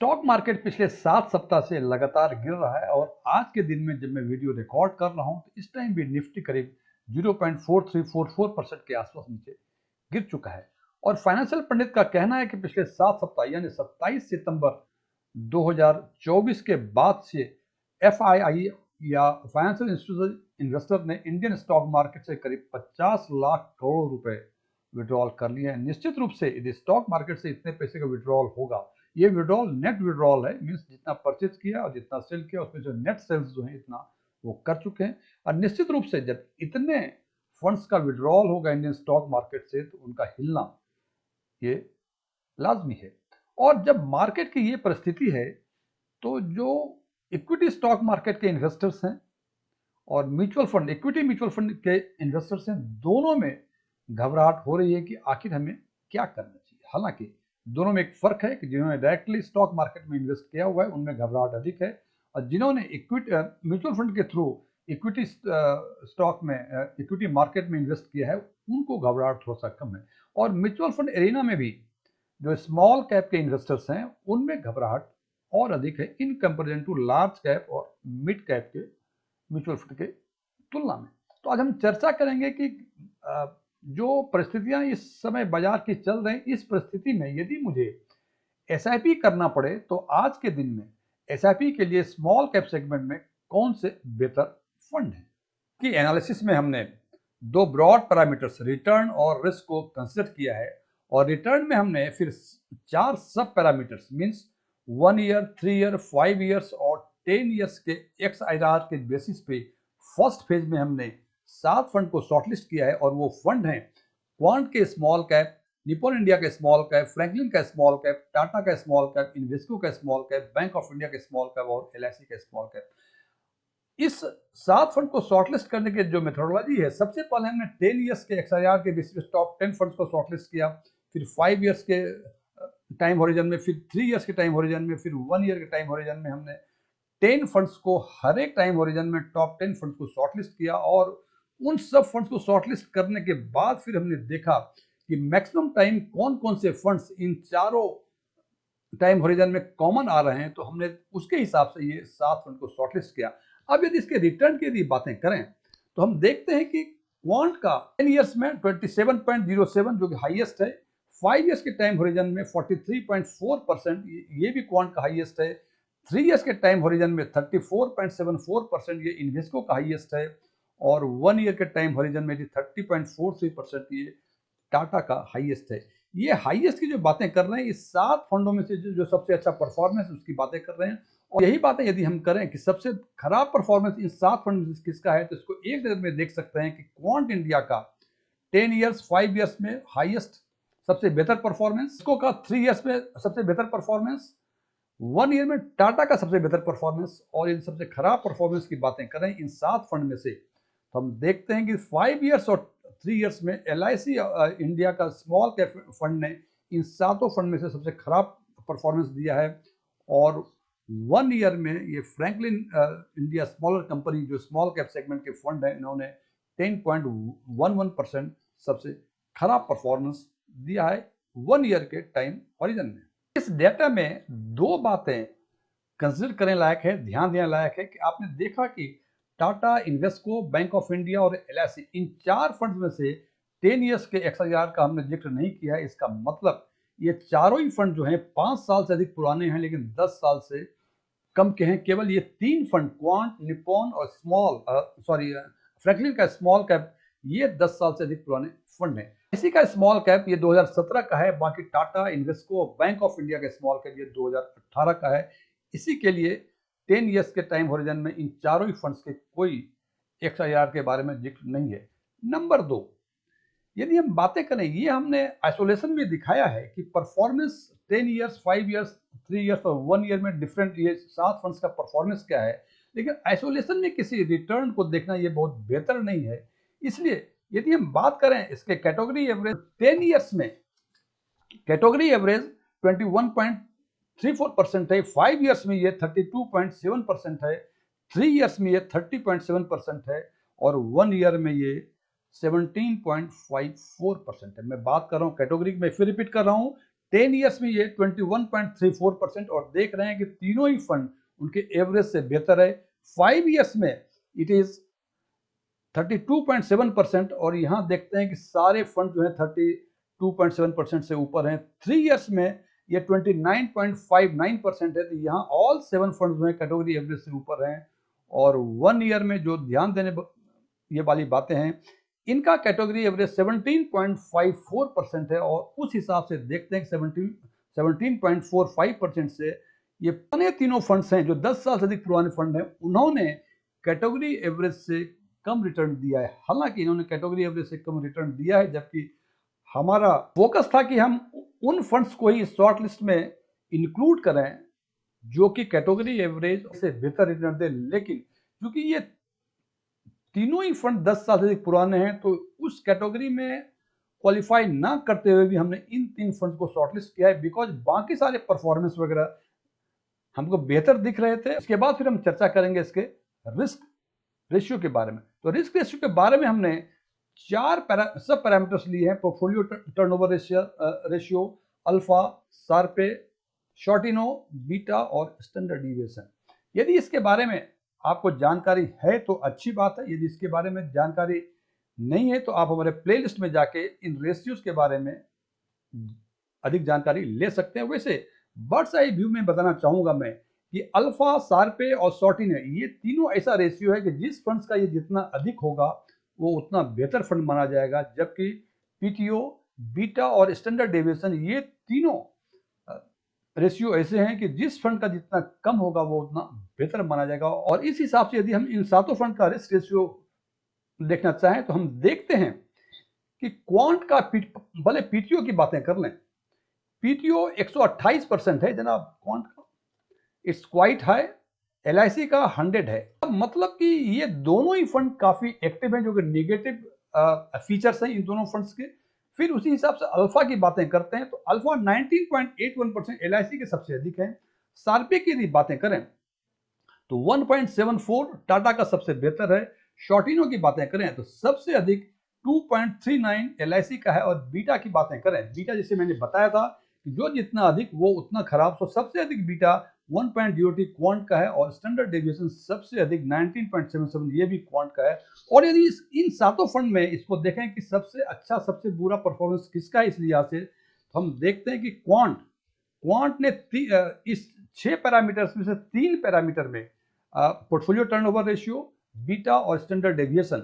Stock market पिछले 7 सप्ताह से लगातार गिर रहा है और आज के दिन में जब मैं वीडियो रिकॉर्ड कर रहा हूं तो इस टाइम भी निफ्टी करीब 0.4344% के आसपास नीचे गिर चुका है। और फाइनेंशियल पंडित का कहना है कि पिछले 7 सप्ताह यानी 27 सितंबर 2024 के बाद से एफआईआई या फाइनेंशियल इंस्टीट्यूशन इन्वेस्टर ने इंडियन स्टॉक मार्केट से करीब 50 लाख करोड़ रुपए विड्रॉल कर लिए हैं। निश्चित रूप से यदि स्टॉक मार्केट से इतने पैसे का विड्रॉल होगा, ये विड्रॉल नेट विड्रॉल है, मीन्स जितना परचेज किया और जितना सेल किया उसमें जो नेट सेल्स जो है इतना वो कर चुके हैं। और निश्चित रूप से जब इतने फंड्स का विड्रॉल होगा इंडियन स्टॉक मार्केट से तो उनका हिलना ये लाजमी है। और जब मार्केट की ये परिस्थिति है तो जो इक्विटी स्टॉक मार्केट के इन्वेस्टर्स हैं और mutual fund equity mutual fund के इन्वेस्टर्स हैं, दोनों में घबराहट हो रही है कि आखिर हमें क्या करना चाहिए। हालांकि दोनों में एक फर्क है कि जिन्होंने डायरेक्टली स्टॉक मार्केट में इन्वेस्ट किया हुआ है उनमें घबराहट अधिक है, और जिन्होंने इक्विटी म्यूचुअल फंड के थ्रू इक्विटी स्टॉक में इक्विटी मार्केट में इन्वेस्ट किया है उनको घबराहट थोड़ा सा कम है। और म्यूचुअल फंड एरिना में भी जो स्मॉल कैप के इन्वेस्टर्स हैं उनमें घबराहट और अधिक है in comparison to large cap और मिड कैप के म्यूचुअल फंड के तुलना में। तो आज हम चर्चा करेंगे कि जो परिस्थितियां इस समय बाजार की चल रही, इस परिस्थिति में यदि मुझे एसआईपी करना पड़े तो आज के दिन में एसआईपी के लिए स्मॉल कैप सेगमेंट में कौन से बेहतर फंड हैं। कि एनालिसिस में हमने दो ब्रॉड पैरामीटर्स रिटर्न और रिस्क को कंसिडर किया है, और रिटर्न में हमने फिर 4 सब parameters means 1 year, 3 year, 5 years और 10 ईयर्स के XIRR के बेसिस पे फर्स्ट फेज में हमने 7 फंड को शॉर्टलिस्ट किया है। और वो फंड हैं क्वांट के स्मॉल कैप, निप्पॉन इंडिया के स्मॉल कैप, फ्रैंकलिन का स्मॉल कैप, टाटा का स्मॉल कैप, इन्वेस्को का small cap, bank of India के स्मॉल कैप और LIC का स्मॉल कैप। इस 7 फंड को शॉर्टलिस्ट करने की जो मेथोडोलॉजी है, सबसे पहले हमने 10 इयर्स के XIRR के बेसिस पे टॉप 10 फंड्स को शॉर्टलिस्ट किया, फिर 5 इयर्स के टाइम होरिजन में, फिर 3 इयर्स के टाइम होरिजन में, फिर 1 ईयर के टाइम होरिजन में हमने 10 फंड्स को हर एक टाइम होरिजन में टॉप 10 फंड्स को शॉर्टलिस्ट किया। और उन सब फंड्स को शॉर्टलिस्ट करने के बाद फिर हमने देखा कि मैक्सिमम टाइम कौन कौन से फंड्स इन चारों टाइम होरिजन में कॉमन आ रहे हैं, तो हमने उसके हिसाब से ये 7 फंड को शॉर्टलिस्ट किया। अब यदि इसके रिटर्न की यदि बातें करें तो हम देखते हैं कि क्वांट का 10 इयर्स में 27.07 जो कि हाईएस्ट है, 5 इयर्स के टाइम होरिजन में 43.4%, ये भी क्वांट का हाईएस्ट है। 3 इयर्स के टाइम होरिजन में 34.74%, ये इन्वेस्को का हाईएस्ट है। और 1 ईयर के टाइम होरिजन में 30.43%, ये टाटा का हाईएस्ट है। ये हाईएस्ट की जो बातें कर रहे हैं इस 7 फंडों में से जो सबसे अच्छा परफॉर्मेंस उसकी बातें कर रहे हैं। और यही बातें यदि हम करें कि सबसे खराब परफॉर्मेंस इन 7 फंड में किसका है, तो इसको एक नजर में देख सकते हैं कि क्वांट इंडिया का 10 इयर्स 5 इयर्स में हाईएस्ट सबसे बेहतर परफॉर्मेंस, इसको का 3 इयर्स में सबसे बेहतर परफॉर्मेंस, 1 ईयर में टाटा का सबसे बेहतर परफॉर्मेंस। और इन सबसे खराब परफॉर्मेंस की बातें करें इन 7 फंड में से, तो हम देखते हैं कि 5 इयर्स और 3 इयर्स में LIC इंडिया का स्मॉल कैप फंड ने इन 7 फंड में से सबसे खराब परफॉर्मेंस दिया है। और 1 ईयर में ये फ्रैंकलिन इंडिया स्मॉलर कंपनी जो स्मॉल कैप सेगमेंट के फंड है, इन्होंने 10.11% सबसे खराब परफॉर्मेंस दिया है 1 ईयर के टाइम हॉरिजन में। इस डेटा में दो बातें कंसिडर करने लायक है, ध्यान देने लायक है कि आपने देखा कि Tata, Invesco, bank of India और LIC इन 4 फंड में से 10 इयर्स के XIRR का हमने जिक्र नहीं किया है। इसका मतलब ये चारों ही फंड जो हैं 5 साल से अधिक पुराने हैं, लेकिन 10 साल से कम के हैं। केवल ये 3 फंड क्वांट, निप्पॉन और फ्रैंकलिन का स्मॉल कैप, ये 10 साल से अधिक पुराने फंड हैं। इसी का स्मॉल कैप ये 2017 का है, बाकी Tata, Invesco, bank of India का स्मॉल कैप ये 2018 का है। इसी के लिए 10 इयर्स के टाइम होरिजन में इन चारों ही फंड्स के कोई XIRR के बारे में जिक्र नहीं है। नंबर 2, यदि हम बातें करें, ये हमने आइसोलेशन में दिखाया है कि परफॉर्मेंस 10 इयर्स, 5 इयर्स, 3 इयर्स और 1 ईयर में डिफरेंट, ये 7 फंड्स का परफॉर्मेंस क्या है, लेकिन आइसोलेशन में किसी रिटर्न को देखना ये बहुत बेहतर नहीं है। इसलिए यदि हम बात करें इसके कैटेगरी एवरेज, 10 इयर्स में कैटेगरी एवरेज 21.34% है, 5 इयर्स में ये 32.7% है, 3 इयर्स में ये 30.7% है और 1 ईयर में ये 17.54% है। मैं बात कर रहा हूँ कैटेगरी में, फिर रिपीट कर रहा हूँ, 10 ईयर्स में ये 21.34% और देख रहे हैं कि तीनों ही फंड उनके एवरेज से बेहतर है। 5 ईयर्स में इट इज 32.7% और यहाँ देखते हैं कि सारे फंड जो है 32.7% से ऊपर हैं। 3 ईयर्स में ये 29.59% है, तो यहाँ ऑल 7 फंड जो है कैटेगरी एवरेज से ऊपर हैं। और 1 ईयर में जो ध्यान देने ये वाली बातें हैं, इनका कैटेगरी एवरेज 17.54% है और उस हिसाब से देखते हैं कि 17.45% से ये पुराने तीनों फंड्स हैं जो 10 साल से अधिक पुराने फंड हैं, उन्होंने कैटेगरी एवरेज से कम रिटर्न दिया है। हालांकि इन्होंने कैटेगरी एवरेज से कम रिटर्न दिया है, जबकि हमारा फोकस था कि हम उन फंड्स को ही शॉर्ट लिस्ट में इंक्लूड करें जो कि कैटेगरी एवरेज से बेहतर रिटर्न दे। लेकिन क्योंकि ये तीनों ही फंड 10 साल से अधिक पुराने हैं, तो उस कैटेगरी में क्वालिफाई ना करते हुए भी हमने इन 3 फंड को शॉर्टलिस्ट किया है, बिकॉज बाकी सारे परफॉर्मेंस वगैरह हमको बेहतर दिख रहे थे। इसके बाद फिर हम चर्चा करेंगे इसके रिस्क रेशियो के बारे में। तो रिस्क रेशियो के बारे में हमने 4 सब पैरामीटर्स लिए हैं: portfolio turnover ratio, alpha, Sharpe, Sortino, beta और स्टैंडर्ड डिविएशन। यदि इसके बारे में आपको जानकारी है तो अच्छी बात है, यदि इसके बारे में जानकारी नहीं है तो आप हमारे प्लेलिस्ट में जाके इन रेशियोज के बारे में अधिक जानकारी ले सकते हैं। वैसे बर्ड्स आई व्यू में बताना चाहूंगा मैं कि अल्फा, शार्पे और शॉर्टिनो ये तीनों ऐसा रेशियो है कि जिस फंड्स का ये जितना अधिक होगा वो उतना बेहतर फंड माना जाएगा, जबकि पीटीओ, बीटा और स्टैंडर्ड डेविएशन ये तीनों रेशियो ऐसे हैं कि जिस फंड का जितना कम होगा वो उतना बेहतर माना जाएगा। और इस हिसाब से यदि हम इन सातों फंड का रिस्क रेशियो देखना चाहें तो हम देखते हैं कि क्वांट का भले पीटीओ की बातें कर लें, पीटीओ 128% है जनाब क्वांट का, इट्स क्वाइट हाई। एलआईसी का 100 है। मतलब कि ये दोनों ही फंड काफी एक्टिव हैं, जो कि नेगेटिव फीचर्स हैं इन दोनों फंड्स के। फिर उसी हिसाब से अल्फा की बातें करते हैं तो अल्फा 19.81% एलआईसी के सबसे अधिक है। शार्पे की यदि बातें करें तो 1.74 टाटा का सबसे बेहतर है। शॉर्टिनो की बातें करें तो सबसे अधिक 2.39 एलआईसी का है। और बीटा की बातें करें, बीटा जैसे मैंने बताया था कि जो जितना अधिक वो उतना खराब, तो सबसे अधिक बीटा 1.03 क्वांट का है और स्टैंडर्ड डेविएशन सबसे अधिक 19.77 ये भी क्वांट का है। और यदि इन सातों फंड में इसको देखें कि सबसे अच्छा सबसे बुरा परफॉर्मेंस किसका है इस लिहाज से, तो हम देखते हैं कि क्वांट ने इस 6 पैरामीटर्स में से 3 पैरामीटर में पोर्टफोलियो टर्नओवर रेशियो, बीटा और स्टैंडर्ड डेविएशन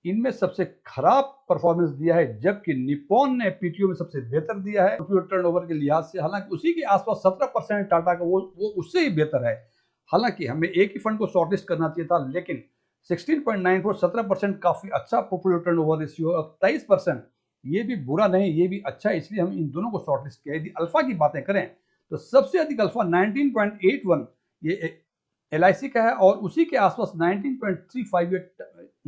इनमें सबसे खराब परफॉर्मेंस दिया है, जबकि निप्पॉन ने पीटीओ में सबसे बेहतर दिया है पोर्टफोलियो टर्नओवर के लिहाज से। हालांकि उसी के आसपास 17% टाटा का वो उससे ही बेहतर है। हालांकि हमें एक ही फंड को शॉर्टलिस्ट करना चाहिए था, लेकिन 16.94 17% काफी अच्छा पोर्टफोलियो टर्नओवर रेशियो और 23% ये भी बुरा नहीं, ये भी अच्छा है, इसलिए हम इन दोनों को शॉर्टलिस्ट किया। यदि अल्फा की बातें करें तो सबसे अधिक अल्फा 19.81 ये एलआईसी का है और उसी के आसपास 19.35 ये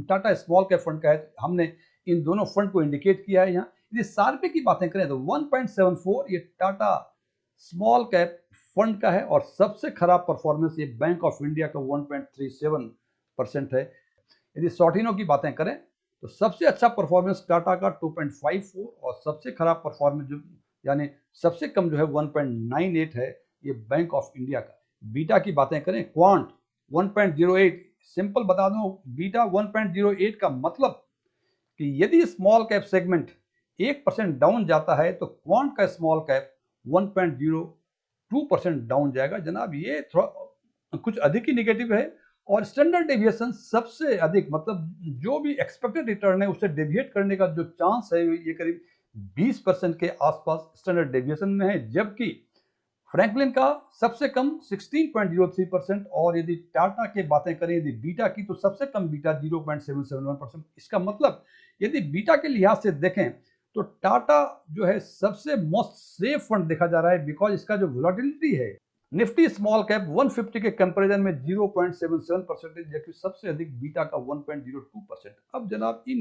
टाटा स्मॉल कैप फंड का है। हमने इन दोनों फंड को इंडिकेट किया है यहाँ। यदि शार्पे की बातें करें तो 1.74 ये टाटा स्मॉल कैप फंड का है और सबसे खराब परफॉर्मेंस ये बैंक ऑफ इंडिया का 1.37% है। यदि शॉर्टिनो की बातें करें तो सबसे अच्छा परफॉर्मेंस टाटा का 2.54 और सबसे खराब परफॉर्मेंस जो यानी सबसे कम जो है 1.98 है, ये बैंक ऑफ इंडिया का। बीटा की बातें करें, क्वांट 1.08, सिंपल बता दूं, बीटा 1.08 का मतलब कि यदि स्मॉल कैप सेगमेंट 1% डाउन जाता है तो क्वांट का स्मॉल कैप 1.02% डाउन जाएगा। जनाब ये थोड़ा कुछ अधिक ही निगेटिव है। और स्टैंडर्ड डेविएशन सबसे अधिक, मतलब जो भी एक्सपेक्टेड रिटर्न है उससे डेविएट करने का जो चांस है ये करीब 20% के आसपास स्टैंडर्ड डेविएशन में है, जबकि फ्रैंकलिन का सबसे कम 16.03%। और यदि टाटा की बातें करें यदि बीटा की तो सबसे कम बीटा 0.771%। इसका मतलब यदि बीटा के लिहाज से देखें तो टाटा जो है सबसे मोस्ट सेफ फंड देखा जा रहा है, बिकॉज इसका जो वोलेटिलिटी है निफ्टी स्मॉल कैप 150 के कंपैरिजन में 0.77%, जबकि सबसे अधिक बीटा का 1.02%। अब जनाब इन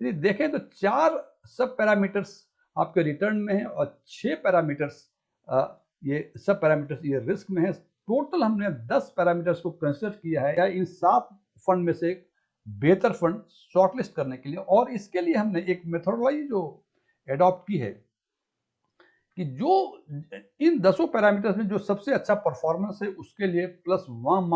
यदि देखें तो 4 सब पैरामीटर्स आपके रिटर्न में है और 6 पैरामीटर्स ये सब पैरामीटर्स ये रिस्क में है। टोटल हमने 10 पैरामीटर्स को कंसिडर किया है इन 7 फंड में से एक बेहतर फंड शॉर्टलिस्ट करने के लिए। और इसके लिए हमने एक मेथोडोलॉजी जो एडॉप्ट की है कि जो इन 10 पैरामीटर्स में जो सबसे अच्छा परफॉर्मेंस है उसके लिए +1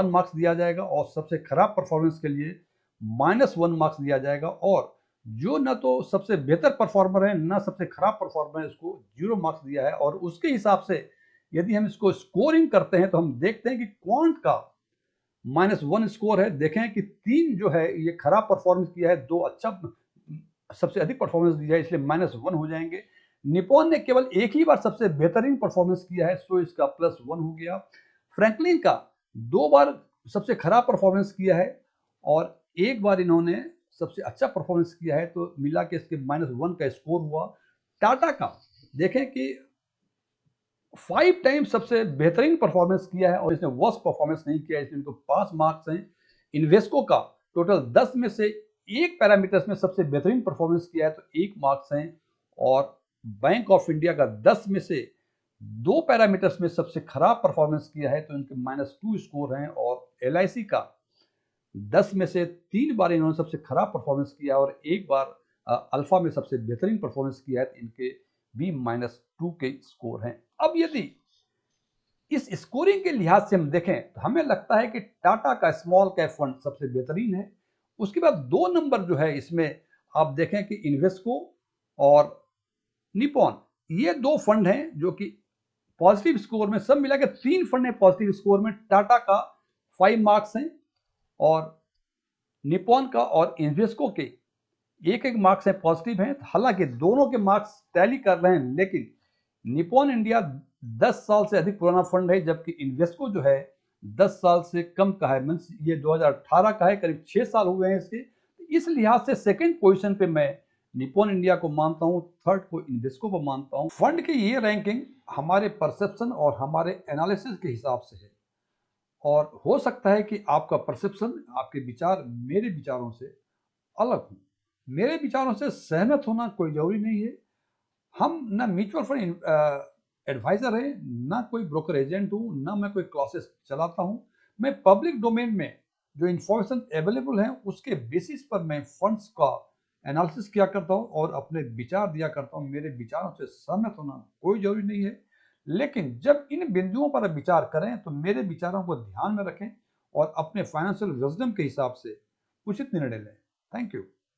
मार्क्स दिया जाएगा और सबसे खराब परफॉर्मेंस के लिए -1 मार्क्स दिया जाएगा, और जो न तो सबसे बेहतर परफॉर्मर है न सबसे खराब परफॉर्मर है उसको 0 मार्क्स दिया है। और उसके हिसाब से यदि हम इसको स्कोरिंग करते हैं तो हम देखते हैं कि क्वांट का -1 स्कोर है। देखें कि 3 जो है ये खराब परफॉर्मेंस किया है, 2 अच्छा सबसे अधिक परफॉर्मेंस दिया है, इसलिए -1 हो जाएंगे। निपॉन ने केवल एक ही बार सबसे बेहतरीन परफॉर्मेंस किया है, सो इसका +1 हो गया। फ्रैंकलिन का 2 बार सबसे खराब परफॉर्मेंस किया है और एक बार इन्होंने सबसे अच्छा परफॉर्मेंस किया है, तो मिला के इसके -1 का स्कोर हुआ। टाटा का देखें कि 5 टाइम्स सबसे बेहतरीन परफॉर्मेंस किया है और इसने वर्स्ट परफॉर्मेंस नहीं किया है, इसलिए इनको 5 मार्क्स हैं। इन्वेस्को का टोटल 10 में से एक पैरामीटर्स में सबसे बेहतरीन परफॉर्मेंस किया है, तो 1 मार्क्स हैं। और बैंक ऑफ इंडिया का 10 में से 2 पैरामीटर्स में सबसे खराब परफॉर्मेंस किया है, तो इनके -2 स्कोर हैं। और LIC का 10 में से 3 बार इन्होंने सबसे खराब परफॉर्मेंस किया और एक बार अल्फा में सबसे बेहतरीन परफॉर्मेंस किया है, तो इनके भी -2 के स्कोर हैं। अब यदि इस स्कोरिंग के लिहाज से हम देखें तो हमें लगता है कि टाटा का स्मॉल कैप फंड सबसे बेहतरीन है। उसके बाद 2 नंबर जो है इसमें आप देखें कि इन्वेस्को और निपॉन, ये 2 फंड हैं जो कि पॉजिटिव स्कोर में, सब मिला के 3 फंड है पॉजिटिव स्कोर में। टाटा का 5 मार्क्स हैं और निपॉन का और इन्वेस्को के एक एक मार्क्स है पॉजिटिव हैं। हालांकि दोनों के मार्क्स टैली कर रहे हैं, लेकिन निपॉन इंडिया 10 साल से अधिक पुराना फंड है, जबकि इन्वेस्को जो है 10 साल से कम का है, मीन्स ये 2018 का है, करीब 6 साल हुए हैं इसके। इस लिहाज से सेकंड पोजीशन पे मैं निपॉन इंडिया को मानता हूं, थर्ड को इन्वेस्को को मानता हूं। फंड की ये रैंकिंग हमारे परसेप्शन और हमारे एनालिसिस के हिसाब से है, और हो सकता है कि आपका परसेप्शन, आपके विचार मेरे विचारों से अलग हो। मेरे विचारों से सहमत होना कोई जरूरी नहीं है। हम ना म्यूचुअल फंड एडवाइजर है, ना कोई ब्रोकर एजेंट हूँ, ना मैं कोई क्लासेस चलाता हूँ। मैं पब्लिक डोमेन में जो इंफॉर्मेशन अवेलेबल है उसके बेसिस पर मैं फंड्स का एनालिसिस किया करता हूँ और अपने विचार दिया करता हूँ। मेरे विचारों से सहमत होना कोई जरूरी नहीं है, लेकिन जब इन बिंदुओं पर विचार करें तो मेरे विचारों को ध्यान में रखें और अपने फाइनेंशियल विजडम के हिसाब से उचित निर्णय लें। Thank you.